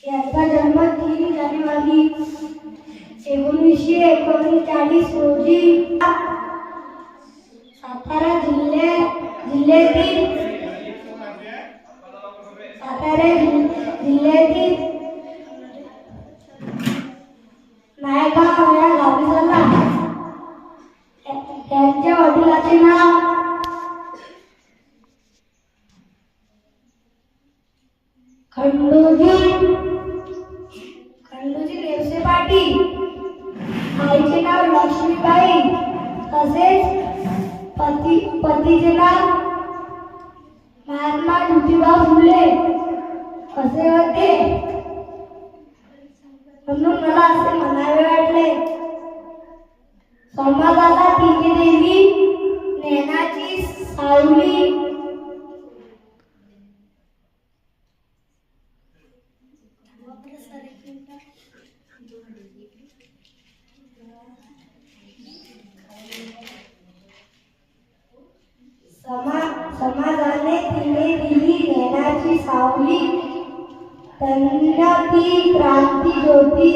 यांचा जन्म 3 जानेवारी 1939 रोजी सातारा जिल्ह्यातील नायगाव या गावी झाला. त्यांच्या वडिलांचे नाव खंडोजी देवसे पाटील, आईचे नाव लक्ष्मीबाई, तसेच पतीचे नाव महात्मा ज्योतिबा फुले असे होते. म्हणून मला असे म्हणावे वाटले. समाजाला तिने देवी ज्ञानाची सावली समाजाने तिने दिली ज्ञानाची सावली. त्यांना ती क्रांती ज्योती